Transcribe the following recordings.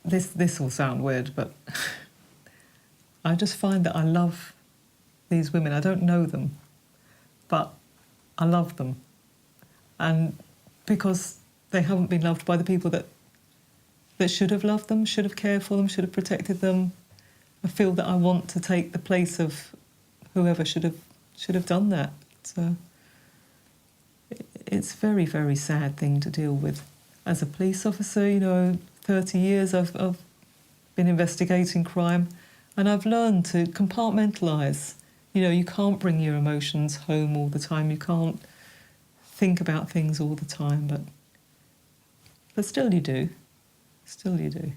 This will sound weird, but I just find that I love these women. I don't know them, but I love them. And because they haven't been loved by the people that should have loved them, should have cared for them, should have protected them, I feel that I want to take the place of whoever should have done that. So it's a very, very sad thing to deal with. As a police officer, you know, 30 years I've been investigating crime, and I've learned to compartmentalise. You know, you can't bring your emotions home all the time. You can't think about things all the time, but still you do. Still you do.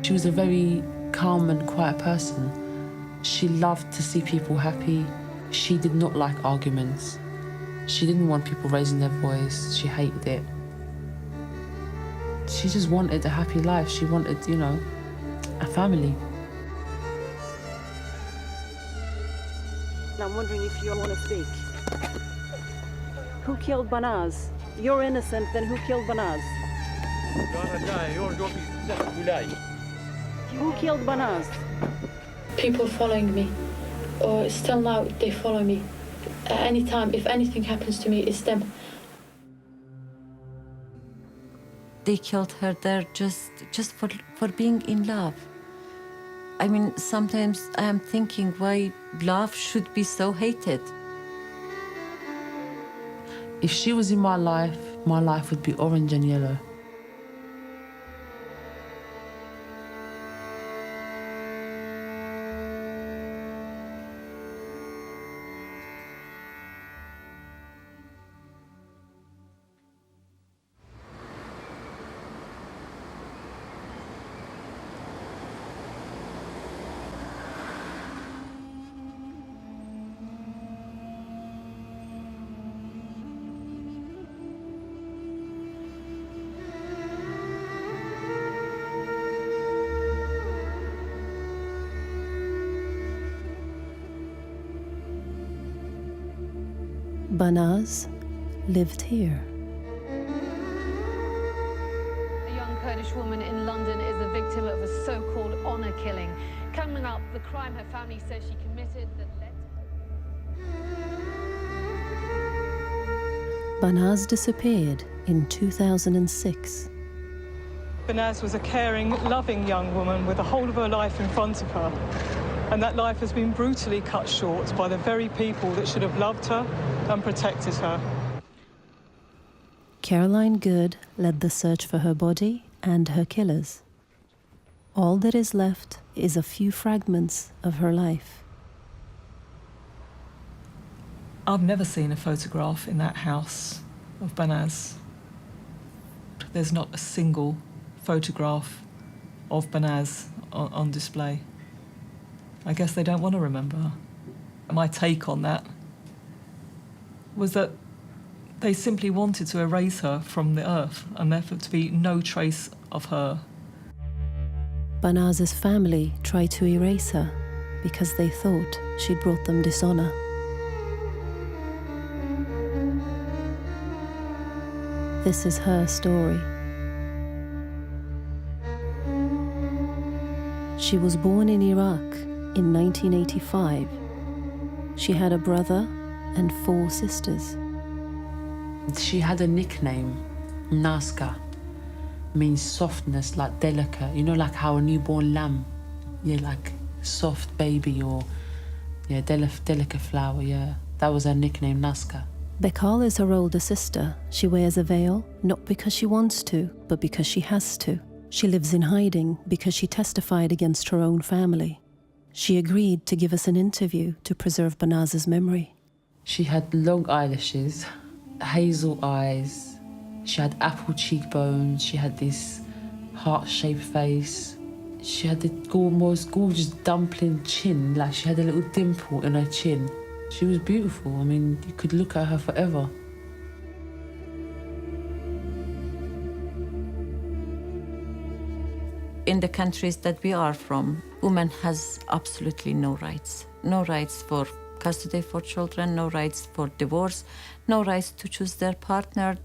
She was a very calm and quiet person. She loved to see people happy. She did not like arguments. She didn't want people raising their voice. She hated it. She just wanted a happy life. She wanted, you know, a family. I'm wondering if you want to speak. Who killed Banaz? You're innocent, then who killed Banaz? Who killed Banaz? People following me, or still now they follow me. Anytime, if anything happens to me, it's them. They killed her there just for being in love. I mean, sometimes I am thinking why love should be so hated. If she was in my life would be orange and yellow. Banaz lived here. A young Kurdish woman in London is the victim of a so-called honour killing. Coming up, the crime her family says she committed that led to... Banaz disappeared in 2006. Banaz was a caring, loving young woman with the whole of her life in front of her. And that life has been brutally cut short by the very people that should have loved her and protected her. Caroline Good led the search for her body and her killers. All that is left is a few fragments of her life. I've never seen a photograph in that house of Banaz. There's not a single photograph of Banaz on display. I guess they don't want to remember her. My take on that was that they simply wanted to erase her from the earth and therefore to be no trace of her. Banaz's family tried to erase her because they thought she'd brought them dishonor. This is her story. She was born in Iraq in 1985. She had a brother and 4 sisters. She had a nickname, Naska, means softness, like delicate. You know, like how a newborn lamb, yeah, like soft baby, or yeah, delicate flower, yeah. That was her nickname, Naska. Bekal is her older sister. She wears a veil, not because she wants to, but because she has to. She lives in hiding because she testified against her own family. She agreed to give us an interview to preserve Banaz's memory. She had long eyelashes, hazel eyes, she had apple cheekbones, she had this heart-shaped face. She had the most gorgeous dumpling chin, like she had a little dimple in her chin. She was beautiful. I mean, you could look at her forever. In the countries that we are from, women has absolutely no rights. No rights for custody for children, no rights for divorce, no rights to choose their partner.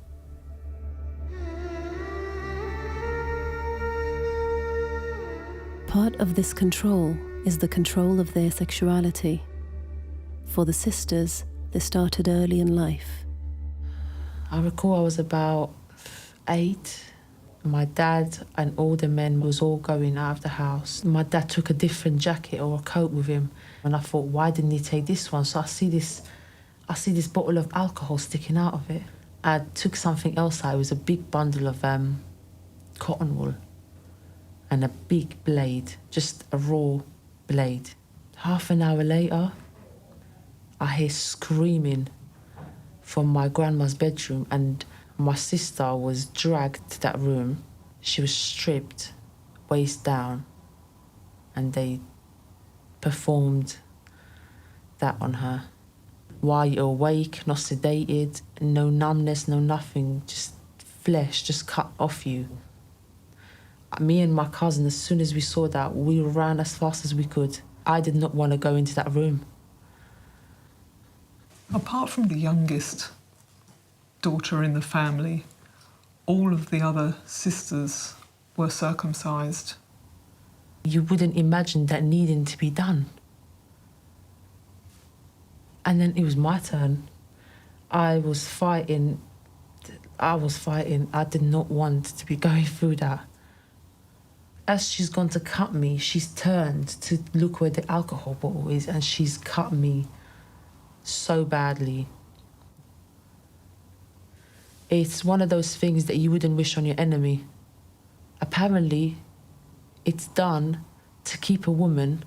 Part of this control is the control of their sexuality. For the sisters, they started early in life. I recall I was about 8. My dad and all the men was all going out of the house. My dad took a different jacket or a coat with him, and I thought, why didn't he take this one? So I see this bottle of alcohol sticking out of it. I took something else out. It was a big bundle of cotton wool and a big blade, just a raw blade. Half an hour later, I hear screaming from my grandma's bedroom, and my sister was dragged to that room. She was stripped, waist down, and they performed that on her. While you're awake, not sedated, no numbness, no nothing, just flesh just cut off you. Me and my cousin, as soon as we saw that, we ran as fast as we could. I did not want to go into that room. Apart from the youngest daughter in the family, all of the other sisters were circumcised. You wouldn't imagine that needing to be done. And then it was my turn. I was fighting. I did not want to be going through that. As she's gone to cut me, she's turned to look where the alcohol bottle is, and she's cut me so badly. It's one of those things that you wouldn't wish on your enemy. Apparently, it's done to keep a woman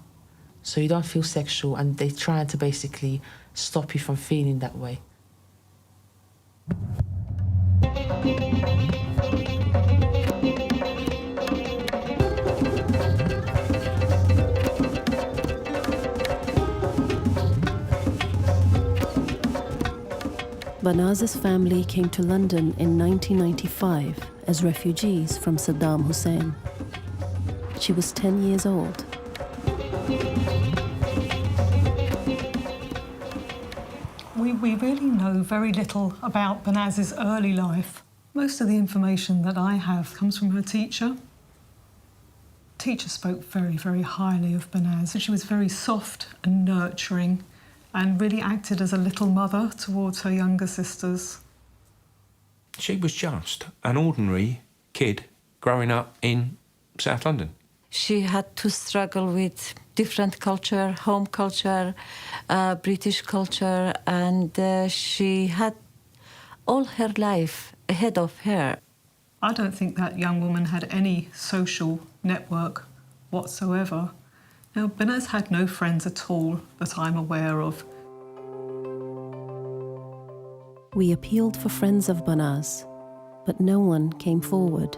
so you don't feel sexual, and they're trying to basically stop you from feeling that way. Banaz's family came to London in 1995 as refugees from Saddam Hussein. She was 10 years old. We really know very little about Banaz's early life. Most of the information that I have comes from her teacher. Teacher spoke very, very highly of Banaz. She was very soft and nurturing and really acted as a little mother towards her younger sisters. She was just an ordinary kid growing up in South London. She had to struggle with different culture, home culture, British culture, and she had all her life ahead of her. I don't think that young woman had any social network whatsoever. Now, Banaz had no friends at all that I'm aware of. We appealed for friends of Banaz, but no one came forward.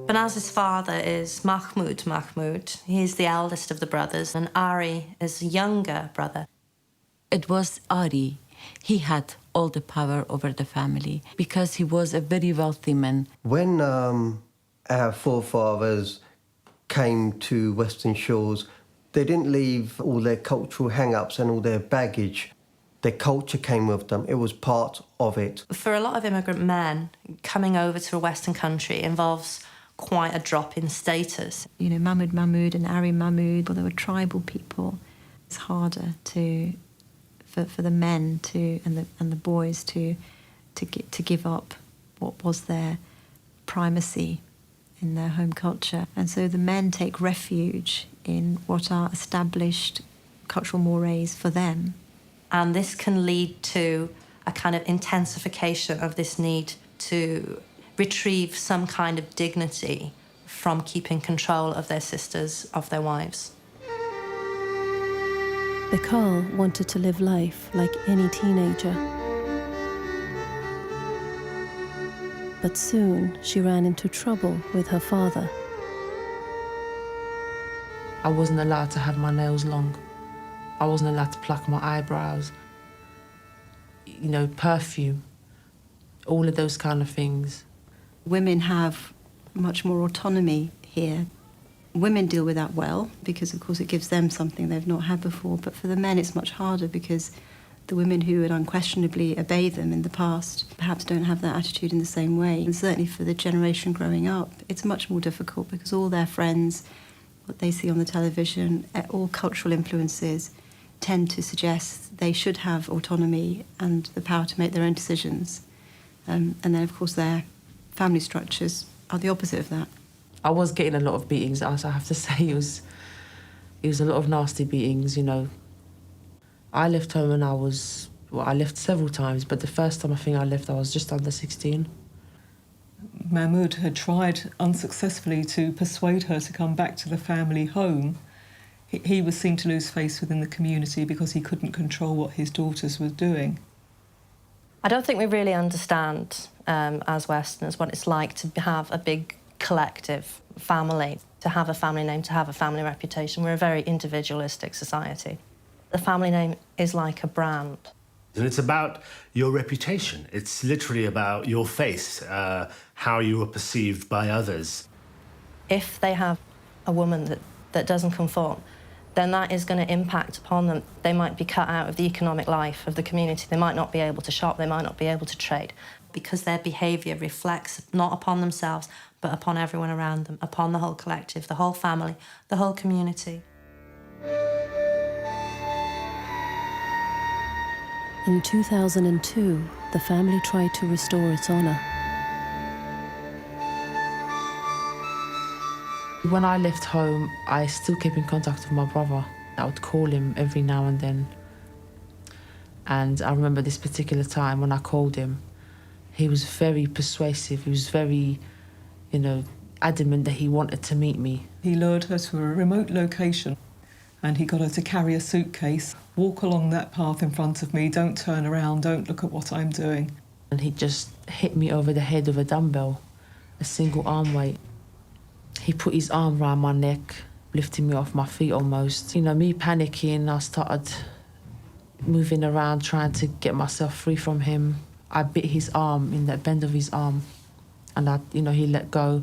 Banaz's father is Mahmoud. He's the eldest of the brothers, and Ari is a younger brother. It was Ari. He had all the power over the family because he was a very wealthy man. When our forefathers came to Western Shores, they didn't leave all their cultural hang-ups and all their baggage. Their culture came with them. It was part of it. For a lot of immigrant men, coming over to a Western country involves quite a drop in status. You know, Mahmoud and Ari Mahmoud, well, they were tribal people. It's harder for the men and the boys to give up what was their primacy in their home culture. And so the men take refuge in what are established cultural mores for them. And this can lead to a kind of intensification of this need to retrieve some kind of dignity from keeping control of their sisters, of their wives. Bekal wanted to live life like any teenager. But soon she ran into trouble with her father. I wasn't allowed to have my nails long. I wasn't allowed to pluck my eyebrows. You know, perfume. all of those kind of things. Women have much more autonomy here. Women deal with that well because, of course, it gives them something they've not had before. But for the men, it's much harder because the women who would unquestionably obey them in the past perhaps don't have that attitude in the same way. And certainly for the generation growing up, it's much more difficult because all their friends, what they see on the television, all cultural influences tend to suggest they should have autonomy and the power to make their own decisions. And then, of course, their family structures are the opposite of that. I was getting a lot of beatings, I have to say. It was a lot of nasty beatings, you know. I left home when I left several times, but the first time I think I left, I was just under 16. Mahmoud had tried unsuccessfully to persuade her to come back to the family home. He was seen to lose face within the community because he couldn't control what his daughters were doing. I don't think we really understand, as Westerners, what it's like to have a big collective family, to have a family name, to have a family reputation. We're a very individualistic society. The family name is like a brand. And it's about your reputation. It's literally about your face, how you are perceived by others. If they have a woman that doesn't conform, then that is going to impact upon them. They might be cut out of the economic life of the community. They might not be able to shop, they might not be able to trade, because their behaviour reflects not upon themselves, but upon everyone around them, upon the whole collective, the whole family, the whole community. In 2002, the family tried to restore its honour. When I left home, I still kept in contact with my brother. I would call him every now and then. And I remember this particular time when I called him, he was very persuasive. He was very, adamant that he wanted to meet me. He lured her to a remote location and he got her to carry a suitcase, walk along that path in front of me, don't turn around, don't look at what I'm doing. And he just hit me over the head with a dumbbell, a single arm weight. He put his arm around my neck, lifting me off my feet almost. Me panicking, I started moving around, trying to get myself free from him. I bit his arm in the bend of his arm, and he let go,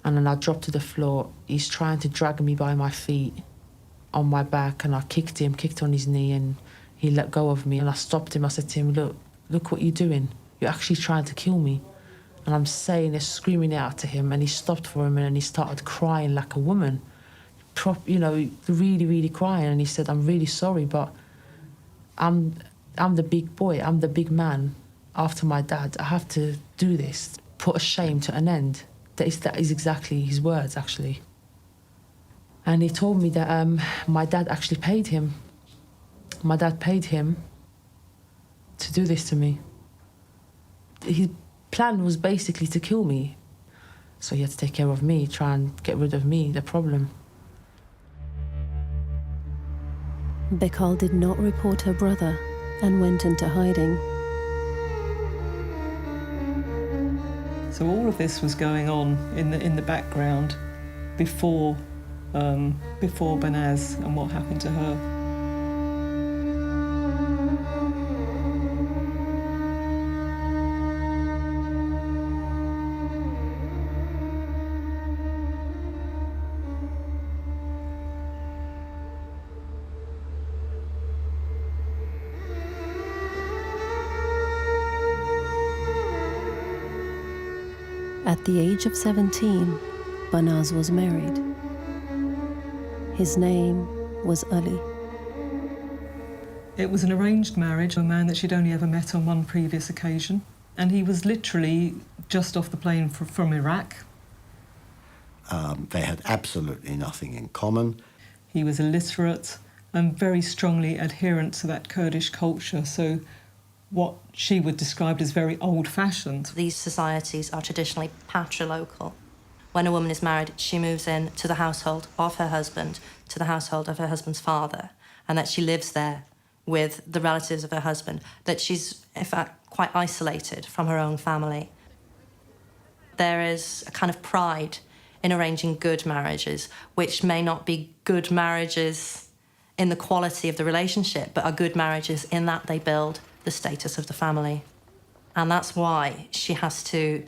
and then I dropped to the floor. He's trying to drag me by my feet on my back, and I kicked on his knee, and he let go of me, and I stopped him. I said to him, look what you're doing. You're actually trying to kill me. And I'm saying this, screaming it out to him, and he stopped for a minute and he started crying like a woman, really, really crying. And he said, I'm really sorry, but I'm the big boy, I'm the big man after my dad. I have to do this, put a shame to an end. That is exactly his words, actually. And he told me that my dad actually paid him. My dad paid him to do this to me. His plan was basically to kill me. So he had to take care of me, try and get rid of me, the problem. Bekal did not report her brother and went into hiding. So all of this was going on in the background before Banaz and what happened to her. At the age of 17, Banaz was married. His name was Ali. It was an arranged marriage, a man that she'd only ever met on one previous occasion. And he was literally just off the plane from Iraq. They had absolutely nothing in common. He was illiterate and very strongly adherent to that Kurdish culture, so what she would describe as very old-fashioned. These societies are traditionally patrilocal. When a woman is married, she moves in to the household of her husband, to the household of her husband's father, and that she lives there with the relatives of her husband, that she's, in fact, quite isolated from her own family. There is a kind of pride in arranging good marriages, which may not be good marriages in the quality of the relationship, but are good marriages in that they build the status of the family. And that's why she has to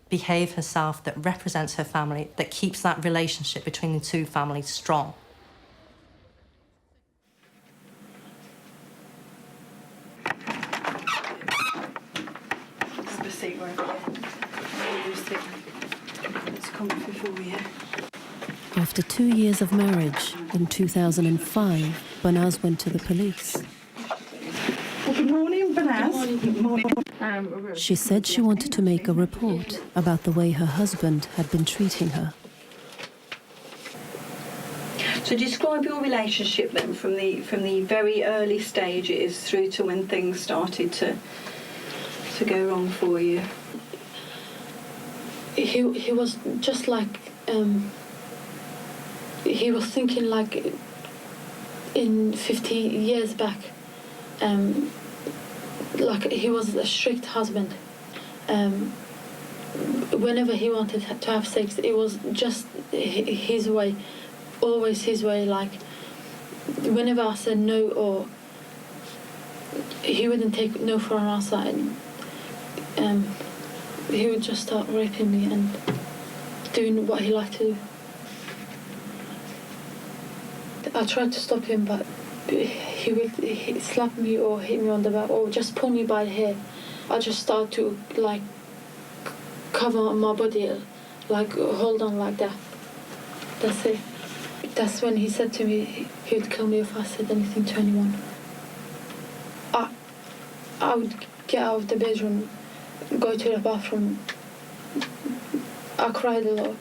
behave herself that represents her family, that keeps that relationship between the two families strong. Have a seat wherever you sit. It's comfy for you. After 2 years of marriage, in 2005, Banaz went to the police. Well, good morning, Banaz. Good morning. She said she wanted to make a report about the way her husband had been treating her. So describe your relationship then from the very early stages through to when things started to go wrong for you. He was just like he was thinking like in 50 years back. Like he was a strict husband. Whenever he wanted to have sex, it was just his way, always his way. Like whenever I said no, or he wouldn't take no for an answer, and he would just start raping me and doing what he liked to do. I tried to stop him, but he would slap me or hit me on the back or just pull me by the hair. I just started to like cover my body, like hold on like that. That's it. That's when he said to me he would kill me if I said anything to anyone. I would get out of the bedroom, go to the bathroom. I cried a lot,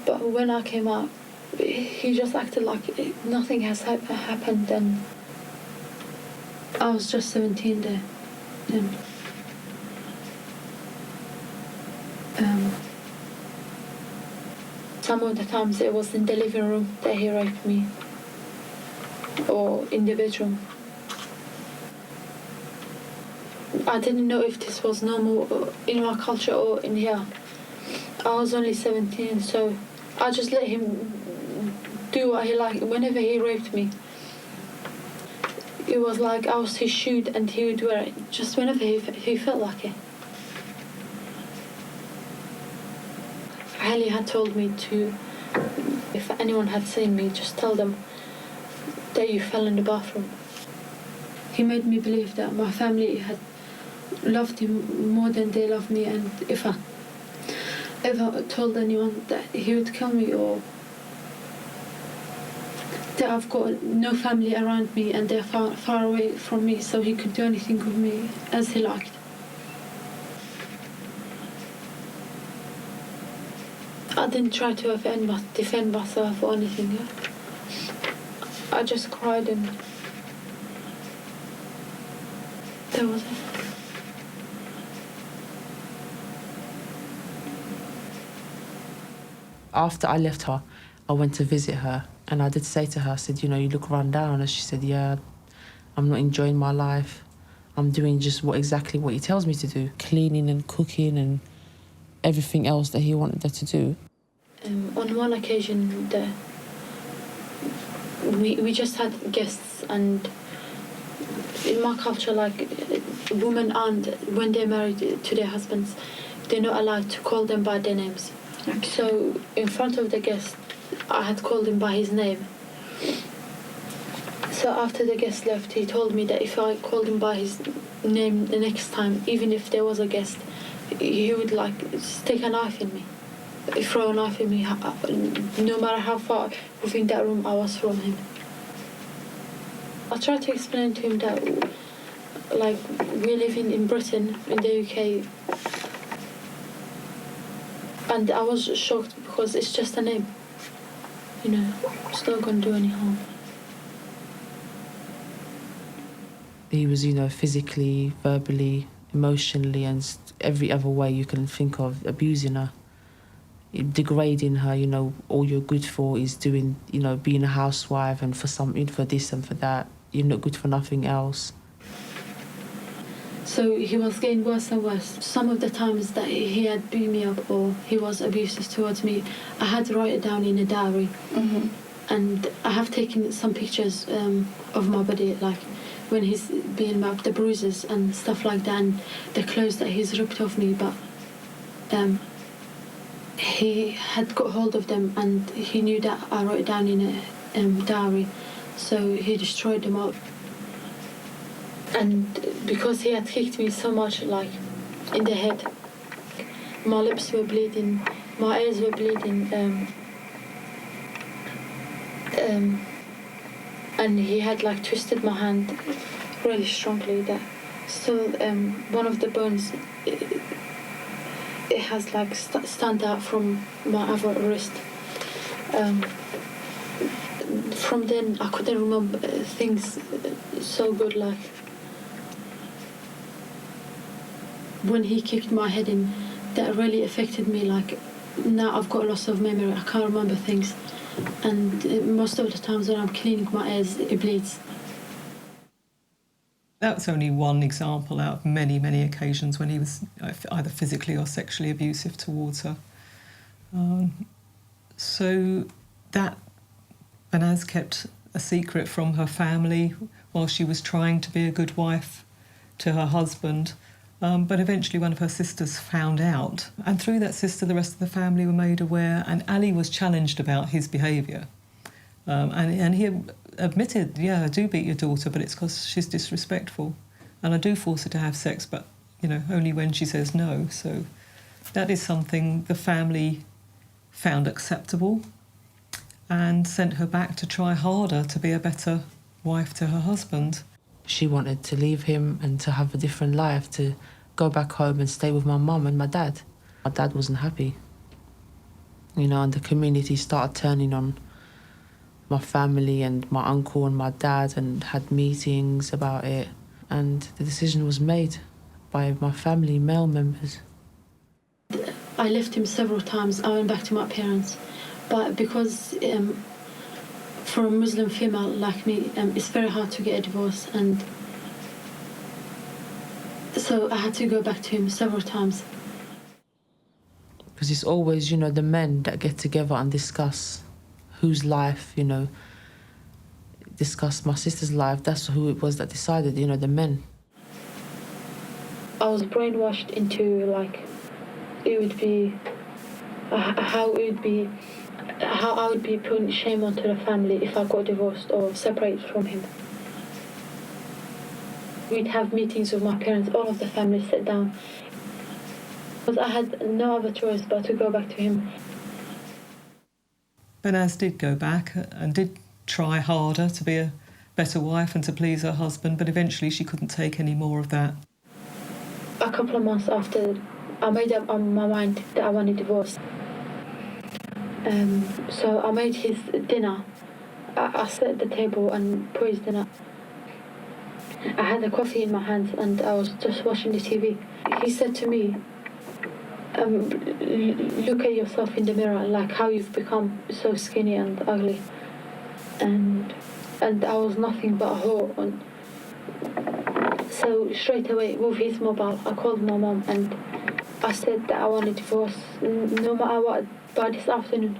but when I came out, he just acted like nothing has happened, and I was just 17 there. And, some of the times it was in the living room that he raped me, or in the bedroom. I didn't know if this was normal in my culture or in here. I was only 17, so I just let him do what he liked. Whenever he raped me, it was like I was his shoe and he would wear it just whenever he felt like it. Ali had told me to, if anyone had seen me, just tell them that you fell in the bathroom. He made me believe that my family had loved him more than they loved me, and if I ever told anyone that he would kill me, or that I've got no family around me and they're far away from me, so he could do anything with me as he liked. I didn't try to defend myself or anything. Yeah? I just cried and that was it. After I left her, I went to visit her, and I did say to her, I said, you know, you look run down. And she said, yeah, I'm not enjoying my life. I'm doing just exactly what he tells me to do. Cleaning and cooking and everything else that he wanted her to do. On one occasion, we just had guests, and in my culture, like, women aren't, when they're married to their husbands, they're not allowed to call them by their names. Okay. So in front of the guest, I had called him by his name. So after the guest left, he told me that if I called him by his name the next time, even if there was a guest, he would like stick a knife in me, throw a knife in me, no matter how far within that room I was from him. I tried to explain to him that, like, we're living in Britain, in the UK, and I was shocked because it's just a name. You know, it's not going to do any harm. He was, you know, physically, verbally, emotionally, and every other way you can think of abusing her, degrading her. You know, all you're good for is doing, you know, being a housewife, and for something, for this and for that. You're not good for nothing else. So he was getting worse and worse. Some of the times that he had beat me up or he was abusive towards me, I had to write it down in a diary. Mm-hmm. And I have taken some pictures of my body, like when he's been about the bruises and stuff like that, and the clothes that he's ripped off me, but he had got hold of them and he knew that I wrote it down in a diary, so he destroyed them all. And because he had kicked me so much, like in the head, my lips were bleeding, my ears were bleeding, and he had like twisted my hand really strongly. That still one of the bones, it has like stand out from my other wrist. From then I couldn't remember things so good, like when he kicked my head in, that really affected me. Like now I've got loss of memory, I can't remember things, and most of the times when I'm cleaning my ears, it bleeds. That's only one example out of many, many occasions when he was either physically or sexually abusive towards her. So that Banaz kept a secret from her family while she was trying to be a good wife to her husband. But eventually one of her sisters found out. And through that sister, the rest of the family were made aware, and Ali was challenged about his behaviour. And he admitted, yeah, I do beat your daughter, but it's because she's disrespectful. And I do force her to have sex, but, you know, only when she says no. So that is something the family found acceptable and sent her back to try harder to be a better wife to her husband. She wanted to leave him and to have a different life, to go back home and stay with my mum and my dad. My dad wasn't happy. You know, and the community started turning on my family and my uncle and my dad and had meetings about it. And the decision was made by my family, male members. I left him several times. I went back to my parents. But because for a Muslim female like me, it's very hard to get a divorce, and so I had to go back to him several times. Because it's always, you know, the men that get together and discuss whose life, you know, discuss my sister's life. That's who it was that decided, you know, the men. I was brainwashed into, like, it would be, how I would be putting shame onto the family if I got divorced or separated from him. We'd have meetings with my parents, all of the family sit down. Because I had no other choice but to go back to him. Banaz did go back and did try harder to be a better wife and to please her husband, but eventually she couldn't take any more of that. A couple of months after, I made up my mind that I wanted divorce. So I made his dinner. I set at the table and put his dinner. I had a coffee in my hands and I was just watching the TV. He said to me, look at yourself in the mirror, like how you've become so skinny and ugly. And I was nothing but a whore. And so straight away with his mobile, I called my mom and I said that I wanted divorce, no matter what, by this afternoon.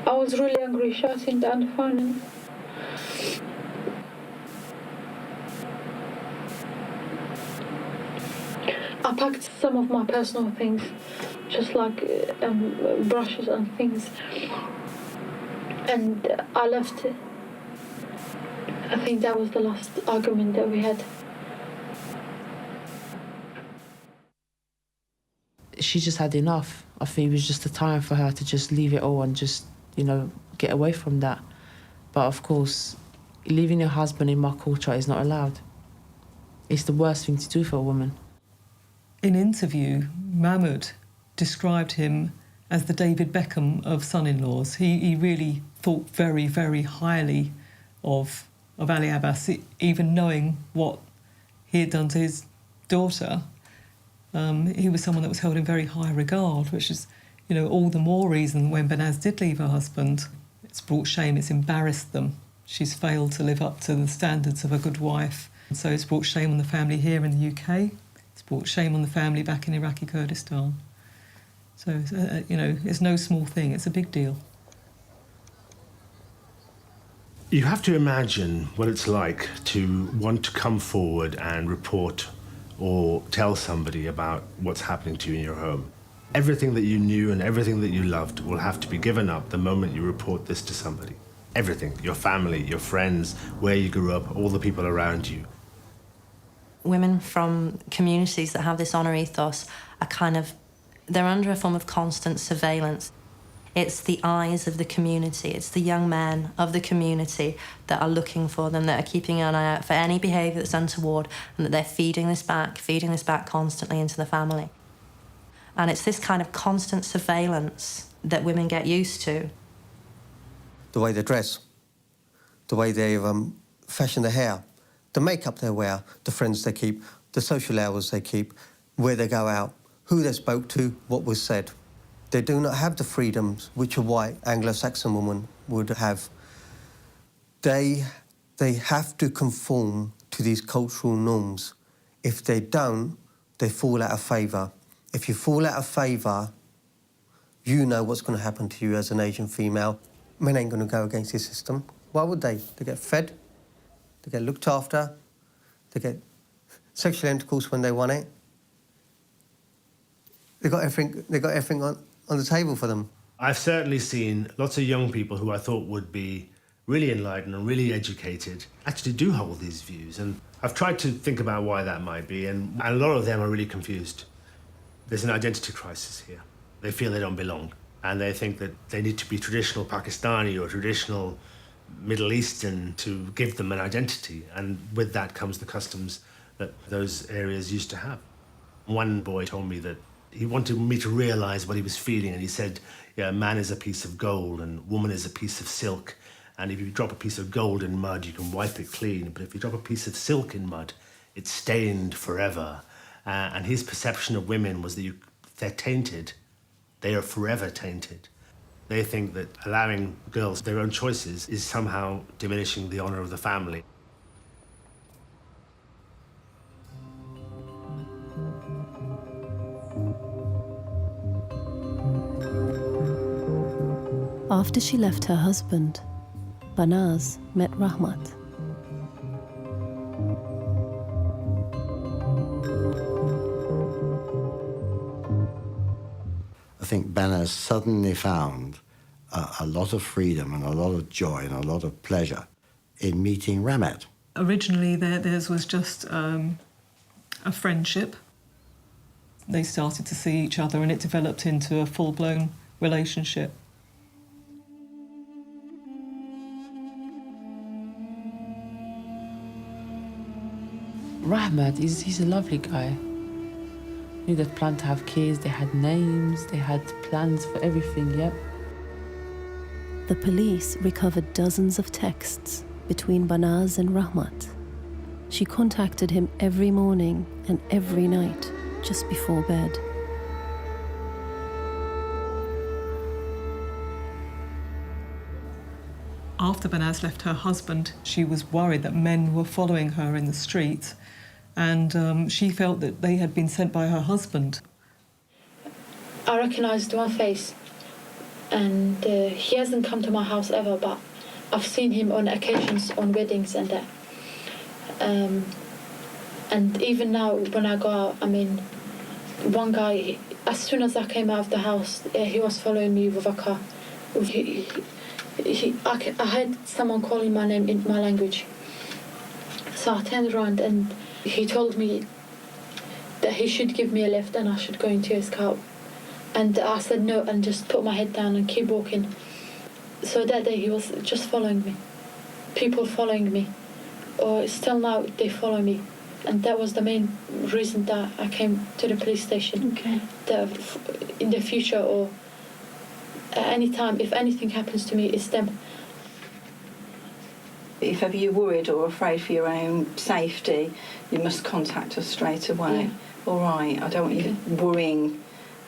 I was really angry, shouting down the phone. And I packed some of my personal things, just like brushes and things, and I left. I think that was the last argument that we had. She just had enough. I think it was just a time for her to just leave it all and just, you know, get away from that. But of course, leaving your husband in my culture is not allowed. It's the worst thing to do for a woman. In interview, Mahmoud described him as the David Beckham of son-in-laws. He really thought very, very highly of Ali Abbas, even knowing what he had done to his daughter. He was someone that was held in very high regard, which is, you know, all the more reason when Banaz did leave her husband, it's brought shame, it's embarrassed them. She's failed to live up to the standards of a good wife. So it's brought shame on the family here in the UK. It's brought shame on the family back in Iraqi Kurdistan. So, you know, it's no small thing, it's a big deal. You have to imagine what it's like to want to come forward and report or tell somebody about what's happening to you in your home. Everything that you knew and everything that you loved will have to be given up the moment you report this to somebody. Everything, your family, your friends, where you grew up, all the people around you. Women from communities that have this honour ethos are they're under a form of constant surveillance. It's the eyes of the community, it's the young men of the community that are looking for them, that are keeping an eye out for any behaviour that's untoward, and that they're feeding this back constantly into the family. And it's this kind of constant surveillance that women get used to. The way they dress, the way they fashion their hair, the makeup they wear, the friends they keep, the social hours they keep, where they go out, who they spoke to, what was said. They do not have the freedoms which a white Anglo-Saxon woman would have. They have to conform to these cultural norms. If they don't, they fall out of favour. If you fall out of favour, you know what's going to happen to you as an Asian female. Men ain't going to go against the system. Why would they? They get fed, they get looked after, they get sexual intercourse when they want it. They got everything on the table for them. I've certainly seen lots of young people who I thought would be really enlightened and really educated actually do hold these views. And I've tried to think about why that might be, and a lot of them are really confused. There's an identity crisis here. They feel they don't belong, and they think that they need to be traditional Pakistani or traditional Middle Eastern to give them an identity, and with that comes the customs that those areas used to have. One boy told me that he wanted me to realise what he was feeling, and he said, yeah, man is a piece of gold and woman is a piece of silk, and if you drop a piece of gold in mud, you can wipe it clean, but if you drop a piece of silk in mud, it's stained forever. And his perception of women was that they're tainted. They are forever tainted. They think that allowing girls their own choices is somehow diminishing the honour of the family. After she left her husband, Banaz met Rahmat. I think Banaz suddenly found a lot of freedom and a lot of joy and a lot of pleasure in meeting Rahmat. Originally, theirs was just a friendship. They started to see each other and it developed into a full-blown relationship. Rahmat, he's a lovely guy. They planned to have kids, they had names, they had plans for everything, yep. The police recovered dozens of texts between Banaz and Rahmat. She contacted him every morning and every night, just before bed. After Banaz left her husband, she was worried that men were following her in the street, and she felt that they had been sent by her husband. I recognised one face, and he hasn't come to my house ever, but I've seen him on occasions, on weddings and that. And even now, when I go out, I mean, one guy, as soon as I came out of the house, he was following me with a car. I heard someone calling my name in my language. So I turned around and he told me that he should give me a lift and I should go into his car. And I said no and just put my head down and keep walking. So that day he was just following me. People following me. Or still now they follow me. And that was the main reason that I came to the police station. Okay. That in the future or at any time, if anything happens to me, it's them. If ever you're worried or afraid for your own safety, you must contact us straight away. Yeah. All right, I don't want you worrying,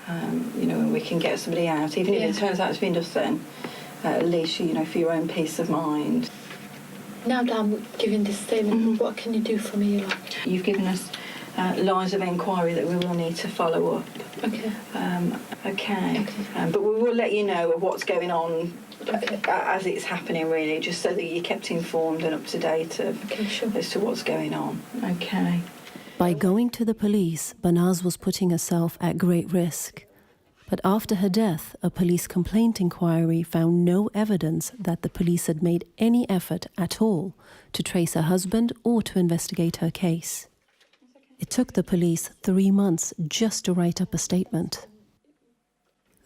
when we can get somebody out. Even if it turns out it's been nothing, at least, for your own peace of mind. Now that I'm giving this statement, what can you do for me? You've given us lines of inquiry that we will need to follow up. Okay. But we will let you know of what's going on as it's happening, really, just so that you're kept informed and up to date as to what's going on. Okay. By going to the police, Banaz was putting herself at great risk. But after her death, a police complaint inquiry found no evidence that the police had made any effort at all to trace her husband or to investigate her case. It took the police 3 months just to write up a statement.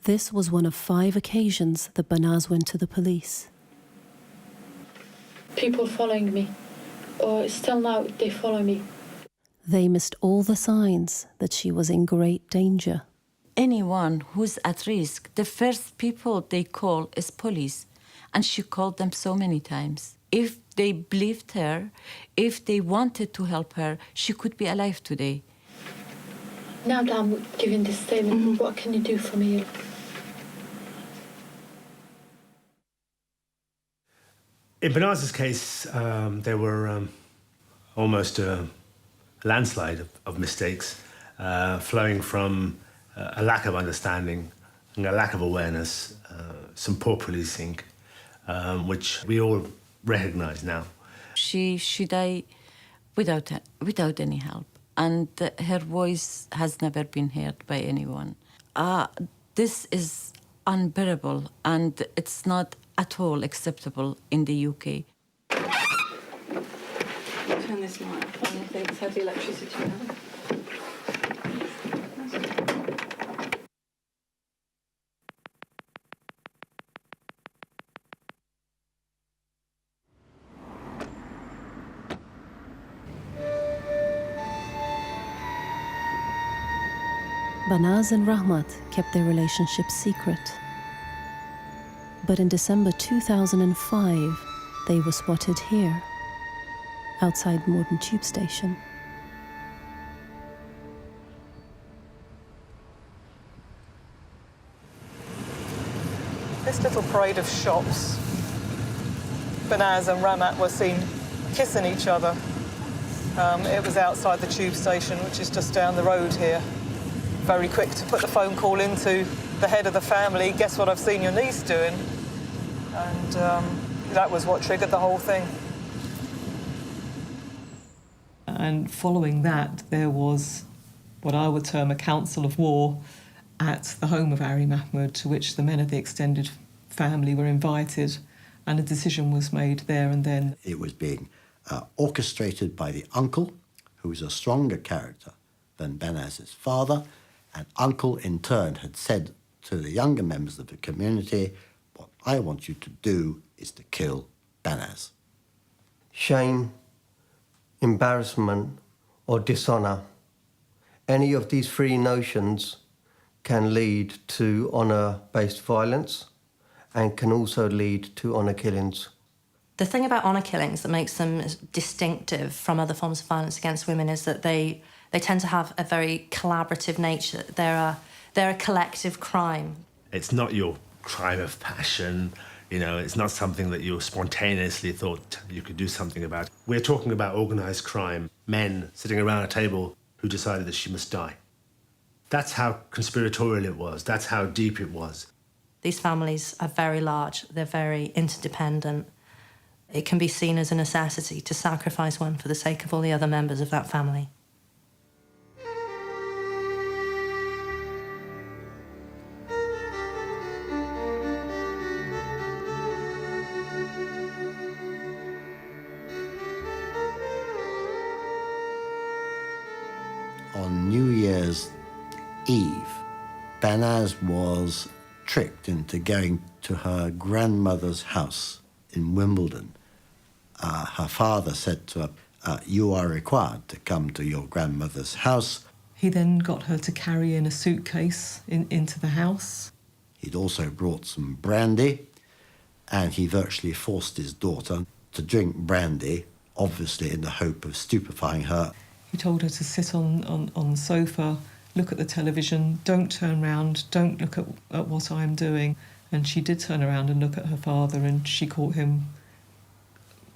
This was one of 5 occasions that Banaz went to the police. People following me, or still now they follow me. They missed all the signs that she was in great danger. Anyone who's at risk, the first people they call is police. And she called them so many times. If they believed her, if they wanted to help her, she could be alive today. Now that I'm giving this statement, what can you do for me? In Banaz's case, there were almost a landslide of mistakes flowing from a lack of understanding and a lack of awareness, some poor policing, which we all recognise now. She died without any help, and her voice has never been heard by anyone. This is unbearable, and it's not at all acceptable in the UK. Turn this light off. I think it's had the electricity on. Banaz and Rahmat kept their relationship secret. But in December 2005, they were spotted here, outside Morden Tube Station. This little parade of shops, Banaz and Rahmat were seen kissing each other. It was outside the tube station, which is just down the road here. Very quick to put the phone call into the head of the family, guess what I've seen your niece doing? And that was what triggered the whole thing. And following that, there was what I would term a council of war at the home of Ari Mahmoud, to which the men of the extended family were invited, and a decision was made there and then. It was being orchestrated by the uncle, who was a stronger character than Banaz's father, and uncle in turn had said to the younger members of the community, what I want you to do is to kill Banaz. Shame, embarrassment, or dishonour. Any of these 3 notions can lead to honour-based violence and can also lead to honour killings. The thing about honour killings that makes them distinctive from other forms of violence against women is that they tend to have a very collaborative nature. They're a collective crime. It's not your crime of passion, you know, it's not something that you spontaneously thought you could do something about. We're talking about organised crime, men sitting around a table who decided that she must die. That's how conspiratorial it was, that's how deep it was. These families are very large, they're very interdependent. It can be seen as a necessity to sacrifice one for the sake of all the other members of that family. On New Year's Eve, Banaz was tricked into going to her grandmother's house in Wimbledon. Her father said to her, you are required to come to your grandmother's house. He then got her to carry in a suitcase into the house. He'd also brought some brandy, and he virtually forced his daughter to drink brandy, obviously in the hope of stupefying her. He told her to sit on the sofa, look at the television, don't turn round, don't look at what I'm doing. And she did turn around and look at her father, and she caught him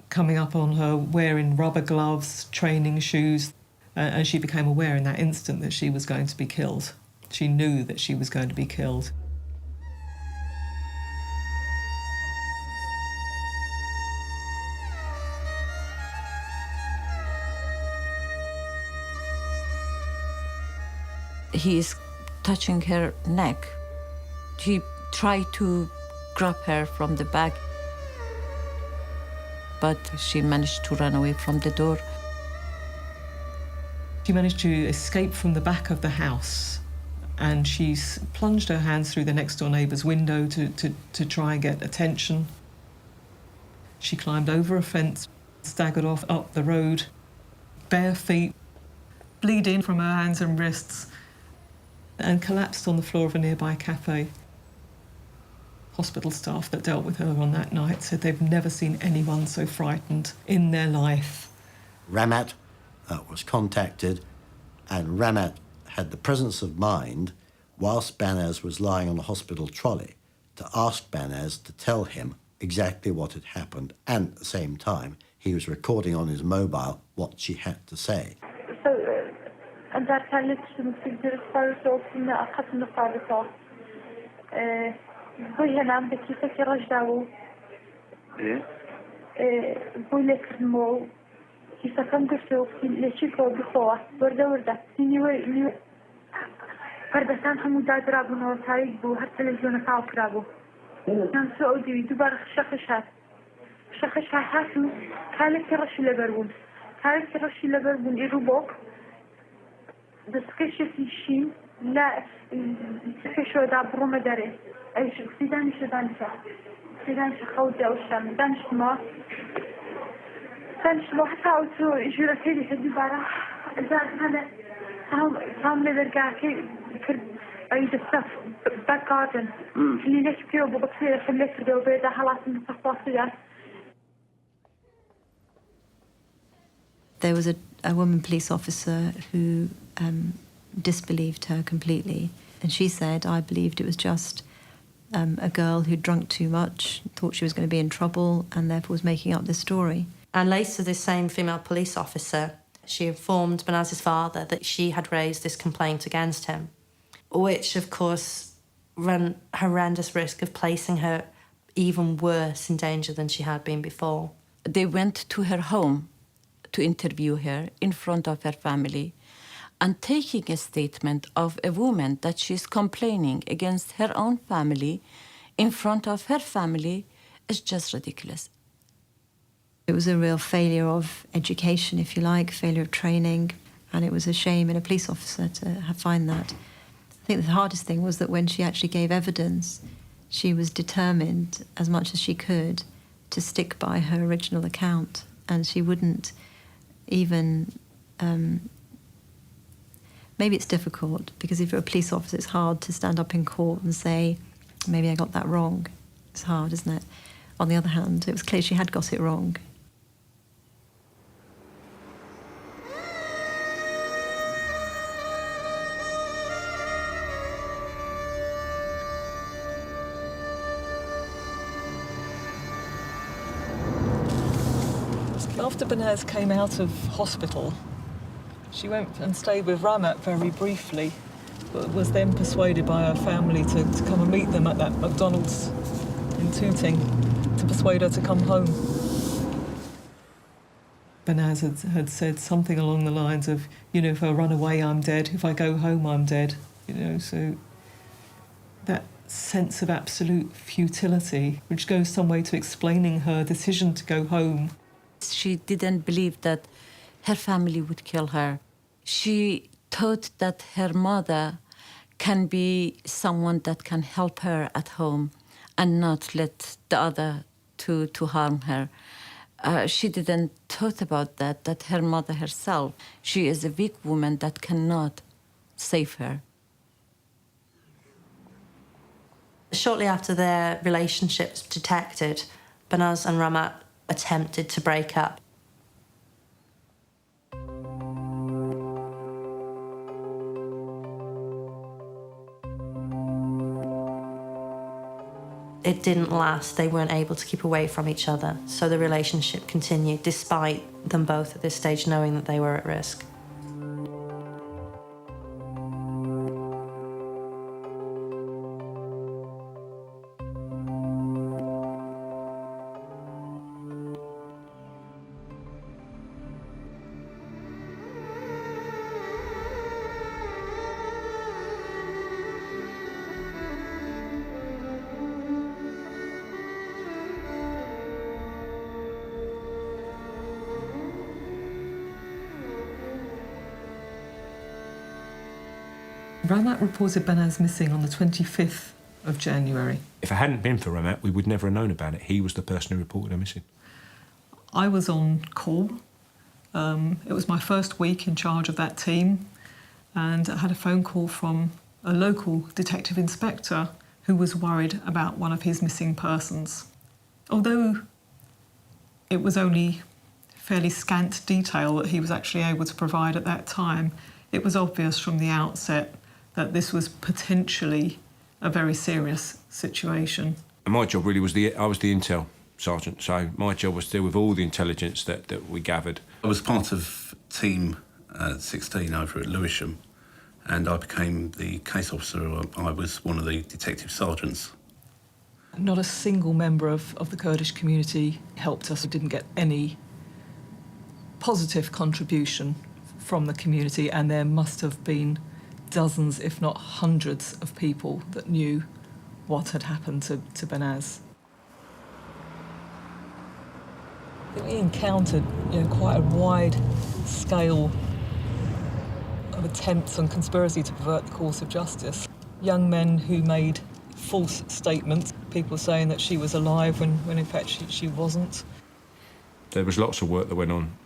coming up on her wearing rubber gloves, training shoes. And she became aware in that instant that she was going to be killed. She knew that she was going to be killed. He is touching her neck. He tried to grab her from the back, but she managed to run away from the door. She managed to escape from the back of the house, and she plunged her hands through the next door neighbour's window to try and get attention. She climbed over a fence, staggered off up the road, bare feet, bleeding from her hands and wrists, and collapsed on the floor of a nearby cafe. Hospital staff that dealt with her on that night said they've never seen anyone so frightened in their life. Ramat was contacted, and Ramat had the presence of mind, whilst Banaz was lying on a hospital trolley, to ask Banaz to tell him exactly what had happened, and at the same time he was recording on his mobile what she had to say. där kalletsin sigdir farsosin akhatna farso بوينا عم بكي فكر رجعوا بويلك المو كيف كان قصو لشيكو بخوا ورده نيو فردسان حمودا درابو تاريخ بو هر تلفزيون تاعو كرابو كان سعودي دوبار شخش هاتو كالك رشي لبربون إيروبوك بس كشف شيء لا كشوا دابرو مدري أيش سيدان خوتي أو الشام دانش ما حتى أوتو يجرا كذي هدي برا زار هذا هم لبرجاكي كر أي دستف باكارن اللي ليش كيو ببصير خليت جو بيدا خلاص متفاصيل. There was a woman police officer who disbelieved her completely. And she said, I believed it was just a girl who'd drunk too much, thought she was going to be in trouble, and therefore was making up this story. And later, this same female police officer, she informed Banaz's father that she had raised this complaint against him, which, of course, ran horrendous risk of placing her even worse in danger than she had been before. They went to her home to interview her in front of her family, and taking a statement of a woman that she's complaining against her own family in front of her family is just ridiculous. It was a real failure of education, if you like, failure of training, and it was a shame in a police officer to find that. I think the hardest thing was that when she actually gave evidence, she was determined, as much as she could, to stick by her original account, and she wouldn't even... maybe it's difficult, because if you're a police officer, it's hard to stand up in court and say, maybe I got that wrong. It's hard, isn't it? On the other hand, it was clear she had got it wrong. After Banaz came out of hospital, she went and stayed with Ramat very briefly, but was then persuaded by her family to come and meet them at that McDonald's in Tooting, to persuade her to come home. Banaz had said something along the lines of, if I run away, I'm dead. If I go home, I'm dead. So that sense of absolute futility, which goes some way to explaining her decision to go home. She didn't believe that her family would kill her. She thought that her mother can be someone that can help her at home and not let the other to harm her. She didn't thought about that her mother herself, she is a weak woman that cannot save her. Shortly after their relationship was detected, Banaz and Ramat attempted to break up. It didn't last. They weren't able to keep away from each other, so the relationship continued despite them both at this stage knowing that they were at risk. Ramat reported Banaz missing on the 25th of January. If it hadn't been for Ramat, we would never have known about it. He was the person who reported her missing. I was on call. It was my first week in charge of that team, and I had a phone call from a local detective inspector who was worried about one of his missing persons. Although it was only fairly scant detail that he was actually able to provide at that time, it was obvious from the outset that this was potentially a very serious situation. And my job really was I was the intel sergeant, so my job was to deal with all the intelligence that we gathered. I was part of Team 16 over at Lewisham, and I became the case officer. I was one of the detective sergeants. Not a single member of the Kurdish community helped us. We didn't get any positive contribution from the community, and there must have been dozens, if not hundreds, of people that knew what had happened to Banaz. We encountered quite a wide scale of attempts and conspiracy to pervert the course of justice. Young men who made false statements, people saying that she was alive when in fact she wasn't. There was lots of work that went on,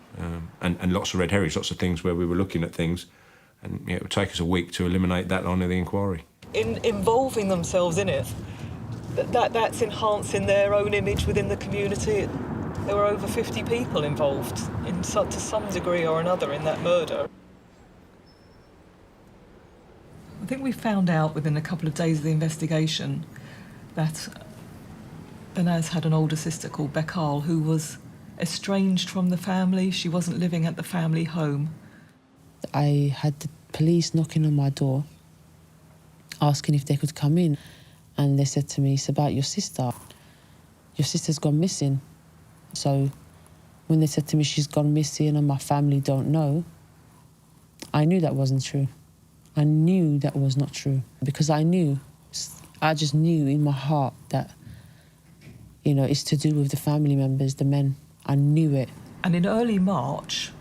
and lots of red herrings, lots of things where we were looking at things, and it would take us a week to eliminate that line of the inquiry. In involving themselves in it, that's enhancing their own image within the community. There were over 50 people involved to some degree or another in that murder. I think we found out within a couple of days of the investigation that Banaz had an older sister called Bekal who was estranged from the family. She wasn't living at the family home. I had the police knocking on my door, asking if they could come in. And they said to me, "It's about your sister. Your sister's gone missing." So when they said to me she's gone missing and my family don't know, I knew that wasn't true. I knew that was not true because I just knew in my heart that, it's to do with the family members, the men. I knew it. And in early March,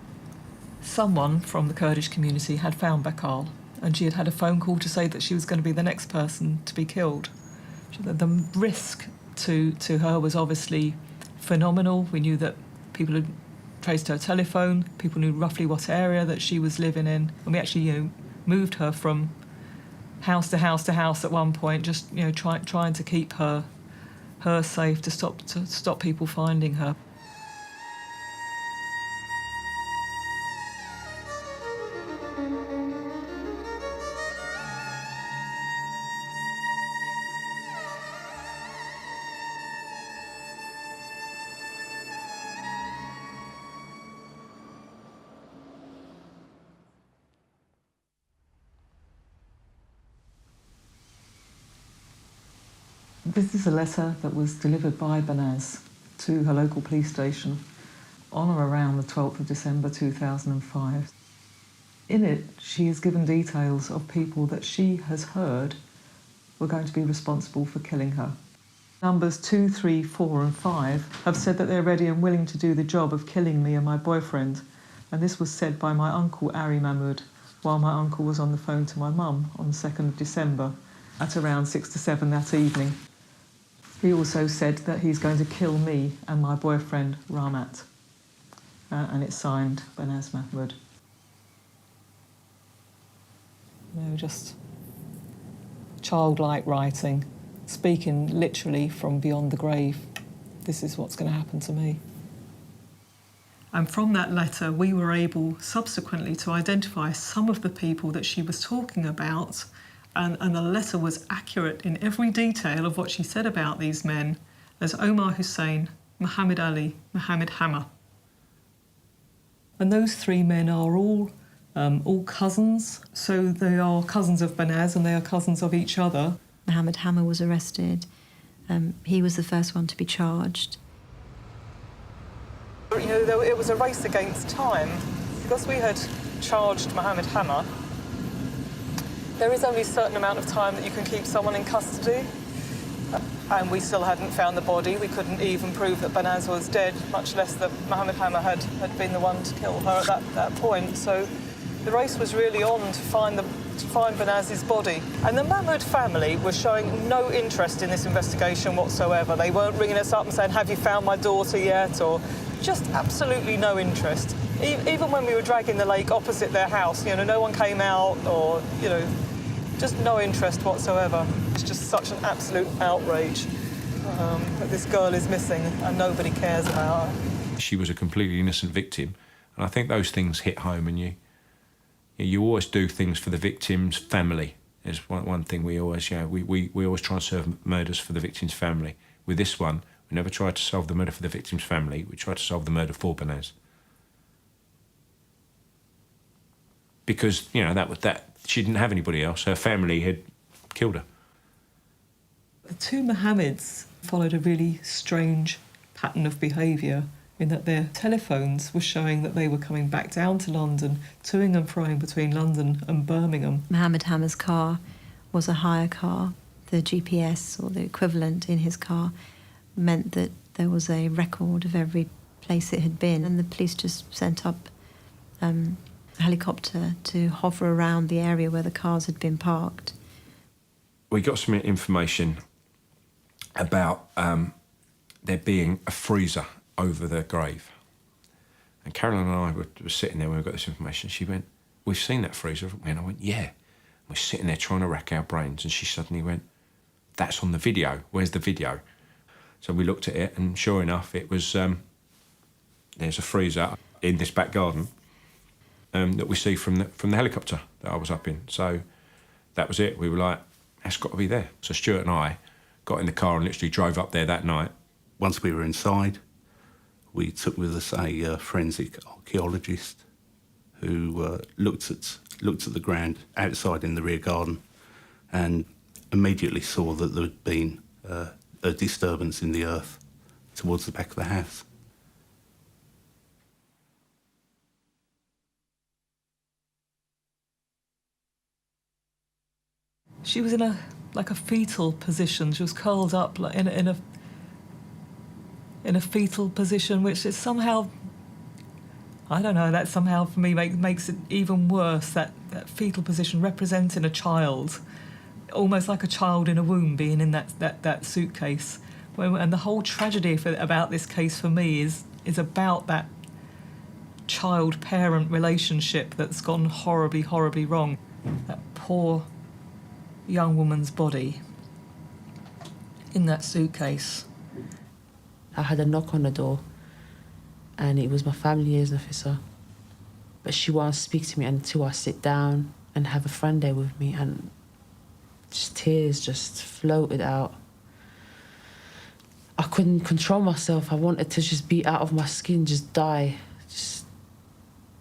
someone from the Kurdish community had found Bekal, and she had had a phone call to say that she was going to be the next person to be killed. The risk to her was obviously phenomenal. We knew that people had traced her telephone, people knew roughly what area that she was living in, and we actually moved her from house to house to house at one point, just trying to keep her safe, to stop people finding her. This is a letter that was delivered by Banaz to her local police station on or around the 12th of December 2005. In it, she has given details of people that she has heard were going to be responsible for killing her. Numbers 2, 3, 4 and 5 have said that they're ready and willing to do the job of killing me and my boyfriend, and this was said by my uncle Ari Mahmoud while my uncle was on the phone to my mum on the 2nd of December at around 6 to 7 that evening. He also said that he's going to kill me and my boyfriend, Ramat. And it's signed Banaz Mahmoud. Just childlike writing, speaking literally from beyond the grave. This is what's going to happen to me. And from that letter, we were able subsequently to identify some of the people that she was talking about. And the letter was accurate in every detail of what she said about these men as Omar Hussein, Muhammad Ali, Muhammad Hammer. And those three men are all cousins, so they are cousins of Banaz and they are cousins of each other. Muhammad Hammer was arrested. He was the first one to be charged. It was a race against time. Because we had charged Muhammad Hammer, there is only a certain amount of time that you can keep someone in custody. And we still hadn't found the body. We couldn't even prove that Banaz was dead, much less that Muhammad Hammer had been the one to kill her at that point. So the race was really on to find to find Banaz's body. And the Mahmood family were showing no interest in this investigation whatsoever. They weren't ringing us up and saying, have you found my daughter yet? Or just absolutely no interest. Even when we were dragging the lake opposite their house, you know, no one came out or, you know, just no interest whatsoever. It's just such an absolute outrage that this girl is missing and nobody cares about her. She was a completely innocent victim, and I think those things hit home, and you always do things for the victim's family. Is one thing we always, you know, we always try and serve murders for the victim's family. With this one, we never tried to solve the murder for the victim's family. We tried to solve the murder for Banaz. Because, you know, that she didn't have anybody else. Her family had killed her. The two Mohammeds followed a really strange pattern of behaviour in that their telephones were showing that they were coming back down to London, toing and froing between London and Birmingham. Mohammed Hammer's car was a hire car. The GPS, or the equivalent in his car, meant that there was a record of every place it had been, and the police just sent up a helicopter to hover around the area where the cars had been parked. We got some information about there being a freezer over the grave. And Caroline and I were sitting there when we got this information. She went, we've seen that freezer, haven't we? And I went, yeah. We're sitting there trying to rack our brains, and she suddenly went, that's on the video. Where's the video? So we looked at it, and sure enough, it was, there's a freezer in this back garden that we see from the helicopter that I was up in. So that was it. We were like, that's got to be there. So Stuart and I got in the car and literally drove up there that night. Once we were inside, we took with us a forensic archaeologist who looked at the ground outside in the rear garden and immediately saw that there had been a disturbance in the earth towards the back of the house. She was in a fetal position. She was curled up like in a fetal position, which is somehow, I don't know, that somehow for me makes it even worse, that fetal position representing a child, almost like a child in a womb being in that suitcase. And the whole tragedy about this case for me is about that child-parent relationship that's gone horribly, horribly wrong. That poor young woman's body in that suitcase. I had a knock on the door, and it was my family liaison officer. But she won't speak to me until I sit down and have a friend there with me, and just tears just floated out. I couldn't control myself. I wanted to just be out of my skin, just die.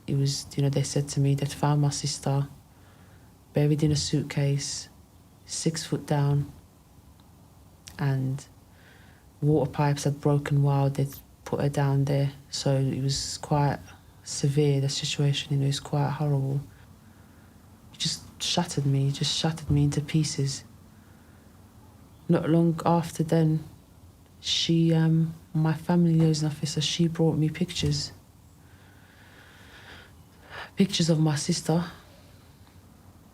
It was, you know, they said to me they'd found my sister buried in a suitcase, 6 foot down, and water pipes had broken while they'd put her down there. So it was quite severe, the situation, you know, it was quite horrible. It just shattered me into pieces. Not long after then, she, my family liaison officer, she brought me pictures. Pictures of my sister.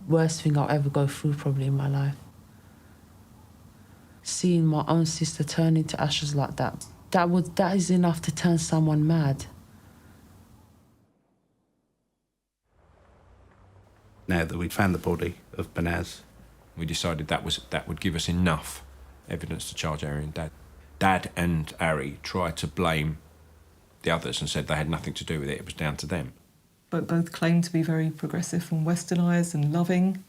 Worst thing I'll ever go through probably in my life. Seeing my own sister turn into ashes like that, that is enough to turn someone mad. Now that we'd found the body of Banaz, we decided that would give us enough evidence to charge Ari and Dad. Dad and Ari tried to blame the others and said they had nothing to do with it, it was down to them. But both claimed to be very progressive and westernised and loving.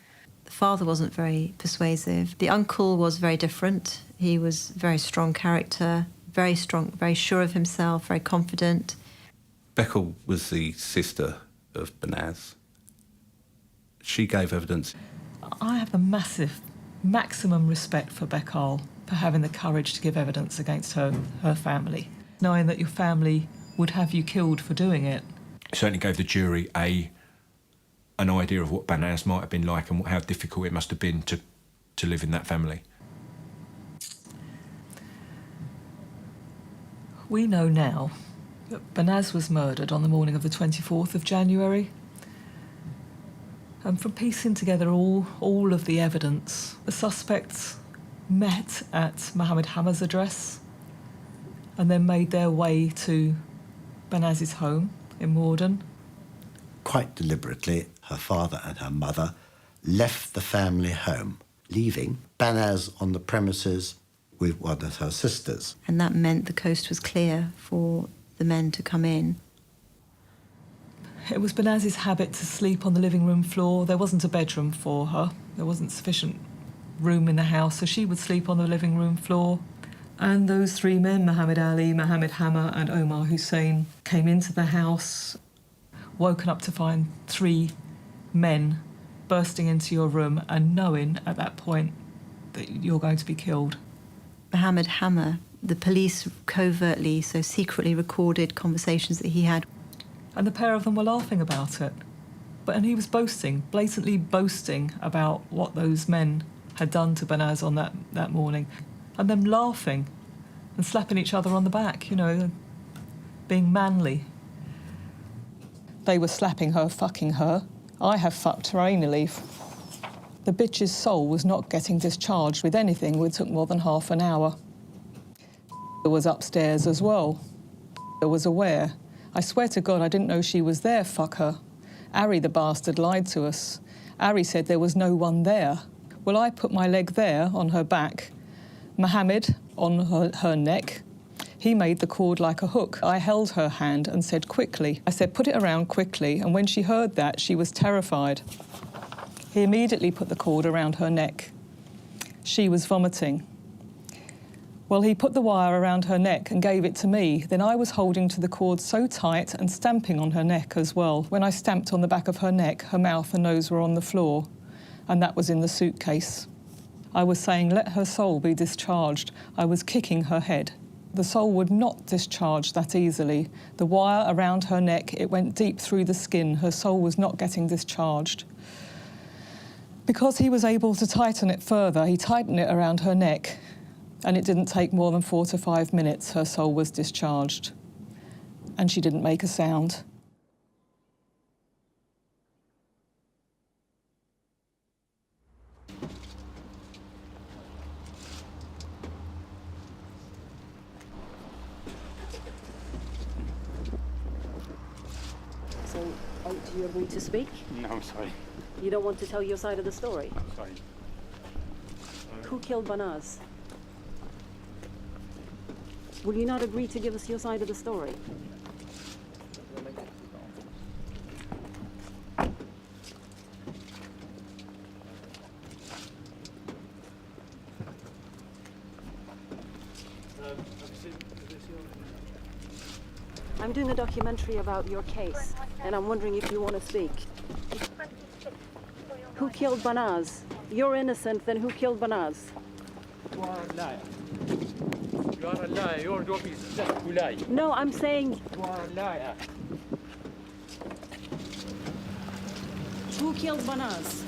The father wasn't very persuasive. The uncle was very different. He was a very strong character, very strong, very sure of himself, very confident. Beckle was the sister of Banaz. She gave evidence. I have a maximum respect for Beckal for having the courage to give evidence against her family, knowing that your family would have you killed for doing it. It certainly gave the jury an idea of what Banaz might have been like and how difficult it must have been to live in that family. We know now that Banaz was murdered on the morning of the 24th of January. And from piecing together all of the evidence, the suspects met at Mohammed Hammer's address and then made their way to Banaz's home in Morden. Quite deliberately, her father and her mother left the family home, leaving Banaz on the premises with one of her sisters. And that meant the coast was clear for the men to come in. It was Banaz's habit to sleep on the living room floor. There wasn't a bedroom for her. There wasn't sufficient room in the house, so she would sleep on the living room floor. And those three men, Muhammad Ali, Mohammed Hammer and Omar Hussein, came into the house, woken up to find three men bursting into your room and knowing at that point that you're going to be killed. Mohammed Hammer, the police covertly, so secretly recorded conversations that he had. And the pair of them were laughing about it. And he was boasting, blatantly boasting about what those men had done to Banaz on that morning. And them laughing and slapping each other on the back, you know, being manly. They were slapping her, fucking her. I have fucked her anally. The bitch's soul was not getting discharged with anything. It took more than half an hour. It was upstairs as well. I was aware. I swear to God, I didn't know she was there, fuck her. Ari, the bastard, lied to us. Ari said there was no one there. Well, I put my leg there on her back, Mohammed on her neck. He made the cord like a hook. I held her hand and said, quickly. I said, put it around quickly. And when she heard that, she was terrified. He immediately put the cord around her neck. She was vomiting. Well, he put the wire around her neck and gave it to me. Then I was holding to the cord so tight and stamping on her neck as well. When I stamped on the back of her neck, her mouth and nose were on the floor, and that was in the suitcase. I was saying, let her soul be discharged. I was kicking her head. The soul would not discharge that easily. The wire around her neck, it went deep through the skin. Her soul was not getting discharged. Because he was able to tighten it further, he tightened it around her neck, and it didn't take more than 4 to 5 minutes, her soul was discharged. And she didn't make a sound. So, do you agree to speak? No, I'm sorry. You don't want to tell your side of the story? I'm sorry. Who killed Banaz? Will you not agree to give us your side of the story? I'm doing a documentary about your case, and I'm wondering if you want to speak. Who killed Banaz? You're innocent, then who killed Banaz? You are a liar. You are a liar. Your job is just to lie. No, I'm saying... You are a liar. Who killed Banaz?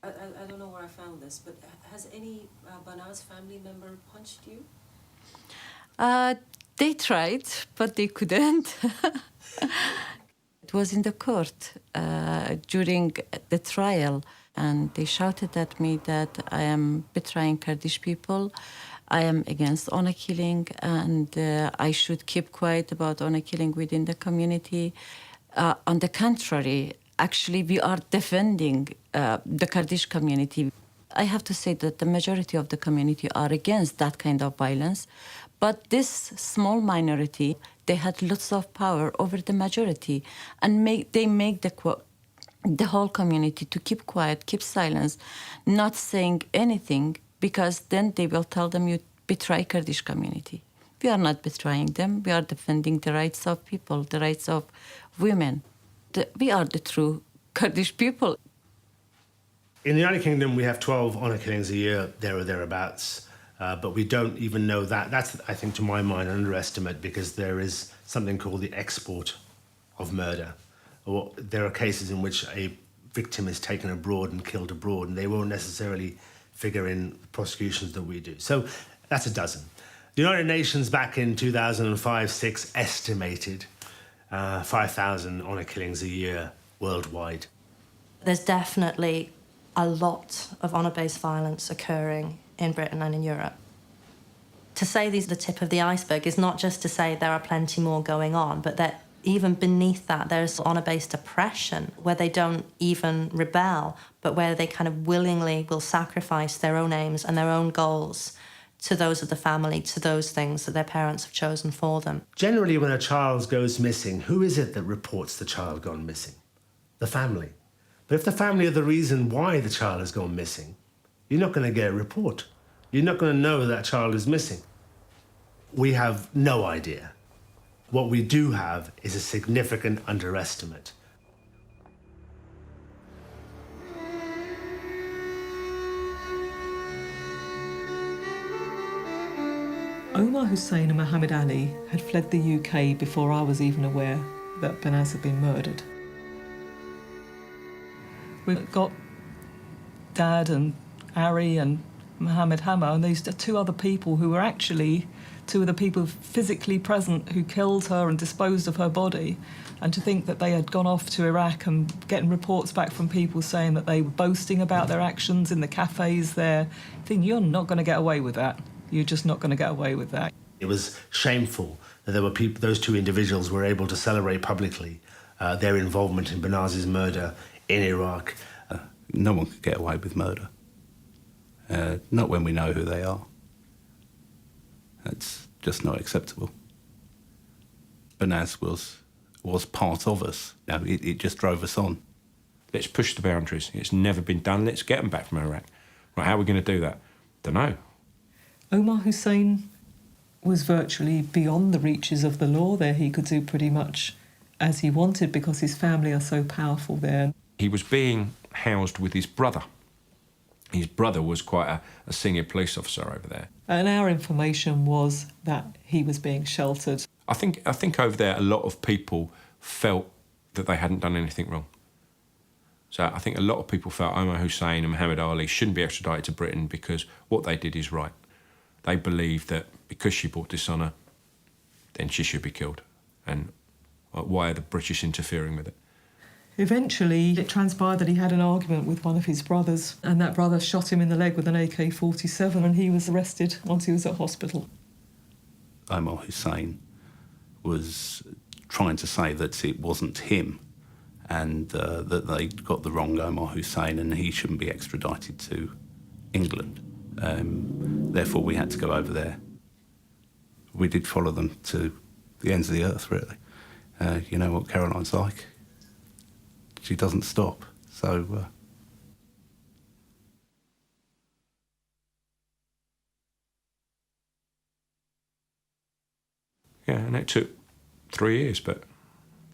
I don't know where I found this, but has any Banaz family member punched you? They tried, but they couldn't. It was in the court during the trial, and they shouted at me that I am betraying Kurdish people, I am against honor killing, and I should keep quiet about honor killing within the community. On the contrary, actually, we are defending the Kurdish community. I have to say that the majority of the community are against that kind of violence, but this small minority, they had lots of power over the majority, and they make the whole community to keep quiet, keep silence, not saying anything, because then they will tell them you betray Kurdish community. We are not betraying them. We are defending the rights of people, the rights of women. We are the true Kurdish people. In the United Kingdom, we have 12 honour killings a year, there or thereabouts. but we don't even know that. That's, I think, to my mind, an underestimate, because there is something called the export of murder. Or there are cases in which a victim is taken abroad and killed abroad, and they won't necessarily figure in prosecutions that we do. So that's a dozen. The United Nations back in 2005-06 estimated 5,000 honour killings a year worldwide. There's definitely a lot of honour-based violence occurring in Britain and in Europe. To say these are the tip of the iceberg is not just to say there are plenty more going on, but that even beneath that there's honour-based oppression where they don't even rebel, but where they kind of willingly will sacrifice their own aims and their own goals to those of the family, to those things that their parents have chosen for them. Generally, when a child goes missing, who is it that reports the child gone missing? The family. But if the family are the reason why the child has gone missing, you're not going to get a report. You're not going to know that child is missing. We have no idea. What we do have is a significant underestimate. Omar Hussein and Muhammad Ali had fled the UK before I was even aware that Banaz had been murdered. We've got Dad and Ari and Mohammed Hammer, and these are two other people who were actually two of the people physically present who killed her and disposed of her body. And to think that they had gone off to Iraq and getting reports back from people saying that they were boasting about their actions in the cafes there, I think you're not going to get away with that. You're just not going to get away with that. It was shameful that there were people, those two individuals were able to celebrate publicly their involvement in Banaz's murder in Iraq. No one could get away with murder. Not when we know who they are. That's just not acceptable. Banaz was part of us. You know, it just drove us on. Let's push the boundaries. It's never been done. Let's get them back from Iraq. Right, how are we going to do that? Don't know. Omar Hussein was virtually beyond the reaches of the law there. He could do pretty much as he wanted because his family are so powerful there. He was being housed with his brother. His brother was quite a senior police officer over there. And our information was that he was being sheltered. I think over there a lot of people felt that they hadn't done anything wrong. So I think a lot of people felt Omar Hussein and Muhammad Ali shouldn't be extradited to Britain because what they did is right. They believed that because she brought dishonour, then she should be killed. And why are the British interfering with it? Eventually, it transpired that he had an argument with one of his brothers, and that brother shot him in the leg with an AK-47, and he was arrested once he was at hospital. Omar Hussein was trying to say that it wasn't him and that they got the wrong Omar Hussein and he shouldn't be extradited to England. Therefore, we had to go over there. We did follow them to the ends of the earth, really. You know what Caroline's like. She doesn't stop, so... Yeah, and it took 3 years, but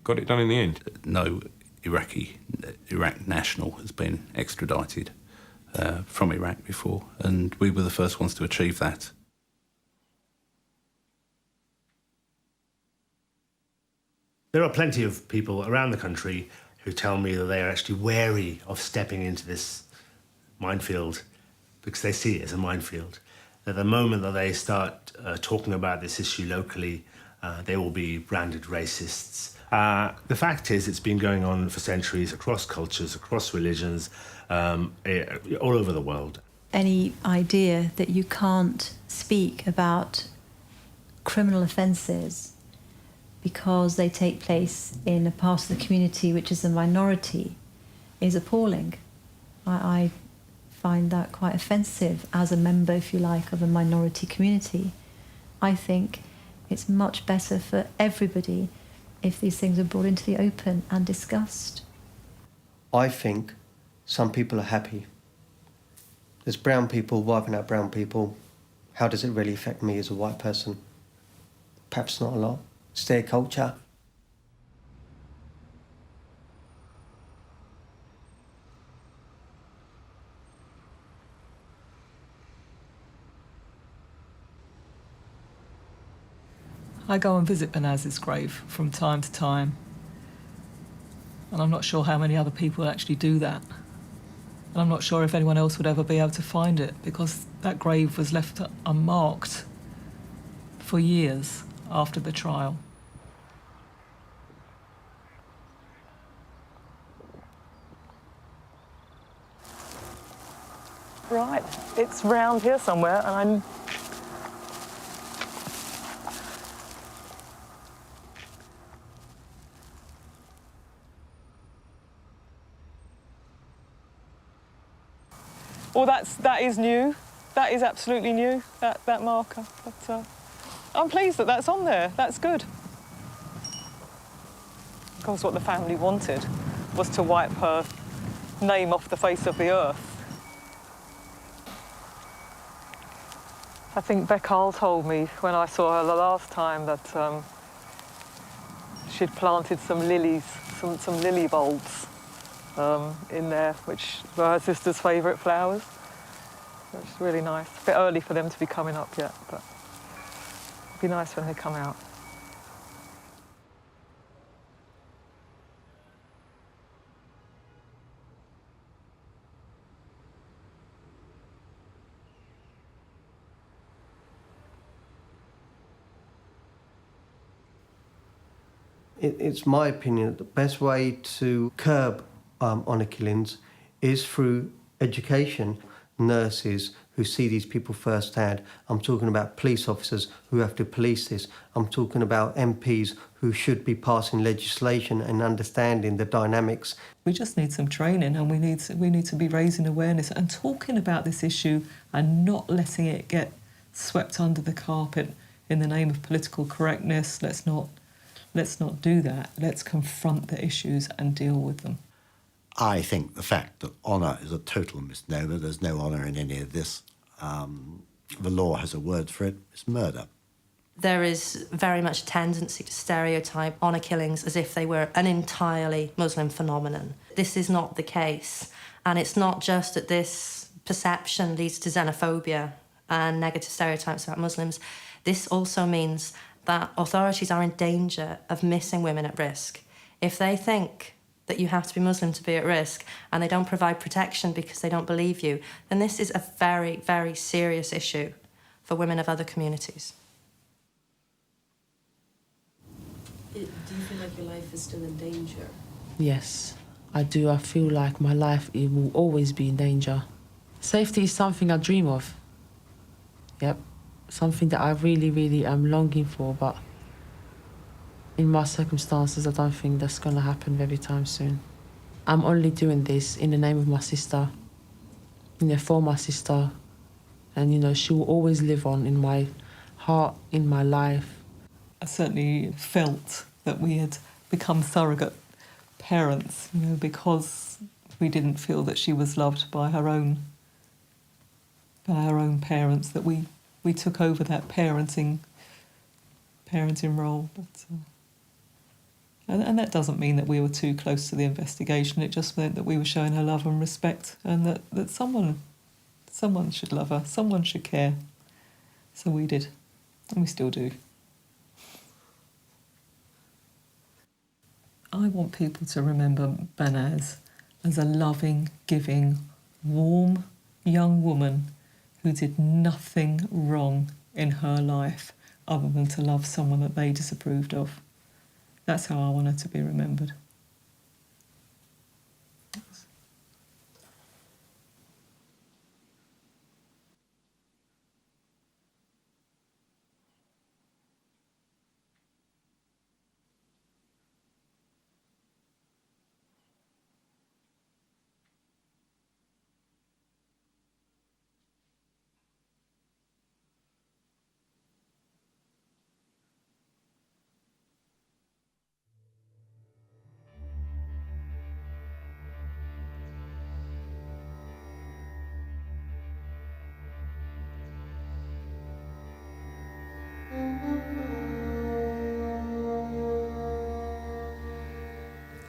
got it done in the end. No Iraq national has been extradited from Iraq before, and we were the first ones to achieve that. There are plenty of people around the country who tell me that they are actually wary of stepping into this minefield because they see it as a minefield. That the moment that they start talking about this issue locally, they will be branded racists. The fact is, it's been going on for centuries across cultures, across religions, all over the world. Any idea that you can't speak about criminal offences because they take place in a part of the community which is a minority is appalling. I find that quite offensive as a member, if you like, of a minority community. I think it's much better for everybody if these things are brought into the open and discussed. I think some people are happy. There's brown people wiping out brown people. How does it really affect me as a white person? Perhaps not a lot. It's their culture. I go and visit Banaz's grave from time to time, and I'm not sure how many other people actually do that. And I'm not sure if anyone else would ever be able to find it, because that grave was left unmarked for years after the trial. Right, it's round here somewhere, and I'm... Well, that is new. That is absolutely new, that marker. But I'm pleased that that's on there. That's good. Of course, what the family wanted was to wipe her name off the face of the earth. I think Beckal told me when I saw her the last time that she'd planted some lilies, some lily bulbs in there, which were her sister's favourite flowers. It's really nice. A bit early for them to be coming up yet, but it'd be nice when they come out. It's my opinion that the best way to curb honour killings is through education. Nurses who see these people firsthand. I'm talking about police officers who have to police this. I'm talking about MPs who should be passing legislation and understanding the dynamics. We just need some training, and we need to be raising awareness and talking about this issue and not letting it get swept under the carpet in the name of political correctness. Let's not do that. Let's confront the issues and deal with them. I think the fact that honour is a total misnomer, there's no honour in any of this. The law has a word for it, it's murder. There is very much a tendency to stereotype honour killings as if they were an entirely Muslim phenomenon. This is not the case. And it's not just that this perception leads to xenophobia and negative stereotypes about Muslims. This also means that authorities are in danger of missing women at risk. If they think that you have to be Muslim to be at risk and they don't provide protection because they don't believe you, then this is a very, very serious issue for women of other communities. Do you feel like your life is still in danger? Yes, I do. I feel like my life, it will always be in danger. Safety is something I dream of. Yep, something that I really, really am longing for, but in my circumstances, I don't think that's going to happen very time soon. I'm only doing this in the name of my sister, for my sister. And, she will always live on in my heart, in my life. I certainly felt that we had become surrogate parents, because we didn't feel that she was loved by her own parents, that we took over that parenting role. But, and that doesn't mean that we were too close to the investigation. It just meant that we were showing her love and respect, and that someone should love her, someone should care. So we did, and we still do. I want people to remember Banaz as a loving, giving, warm young woman who did nothing wrong in her life other than to love someone that they disapproved of. That's how I want her to be remembered.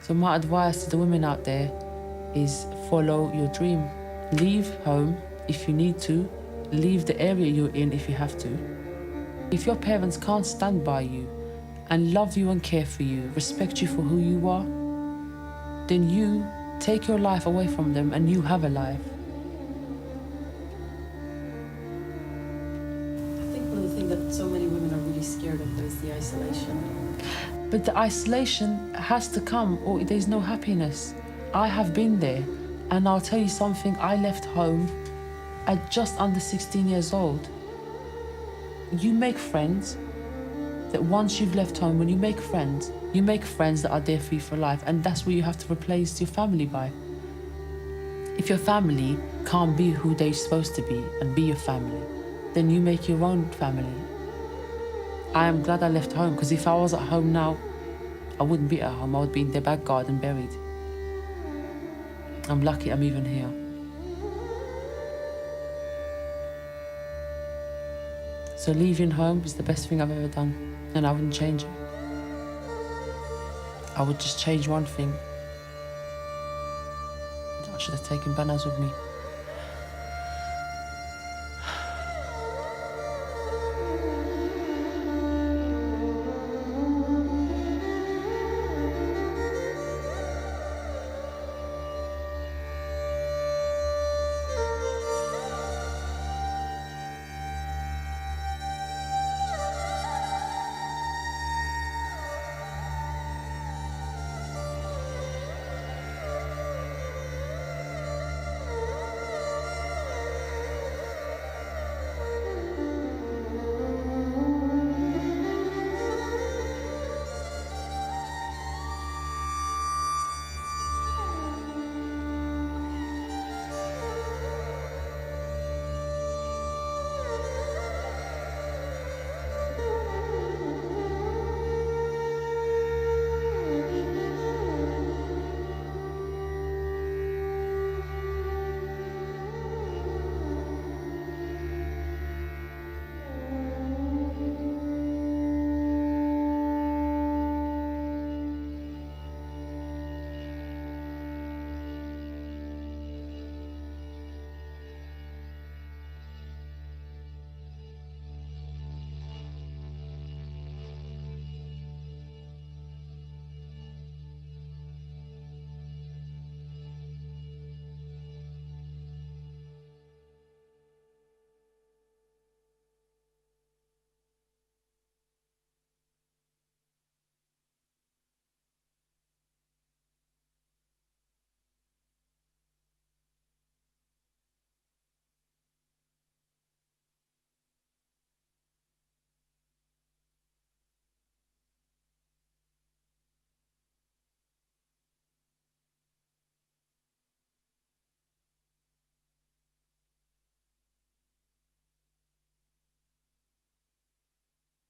So my advice to the women out there is follow your dream. Leave home if you need to. Leave the area you're in if you have to. If your parents can't stand by you and love you and care for you, respect you for who you are, then you take your life away from them and you have a life. I think one of the things that so many women are really scared of is the isolation. But the isolation has to come or there's no happiness. I have been there, and I'll tell you something, I left home at just under 16 years old. You make friends that once you've left home, when you make friends that are there for you for life, and that's what you have to replace your family by. If your family can't be who they're supposed to be and be your family, then you make your own family. I am glad I left home, because if I was at home now, I wouldn't be at home, I would be in the back garden buried. I'm lucky I'm even here. So leaving home is the best thing I've ever done, and I wouldn't change it. I would just change one thing. I should have taken Banaz with me.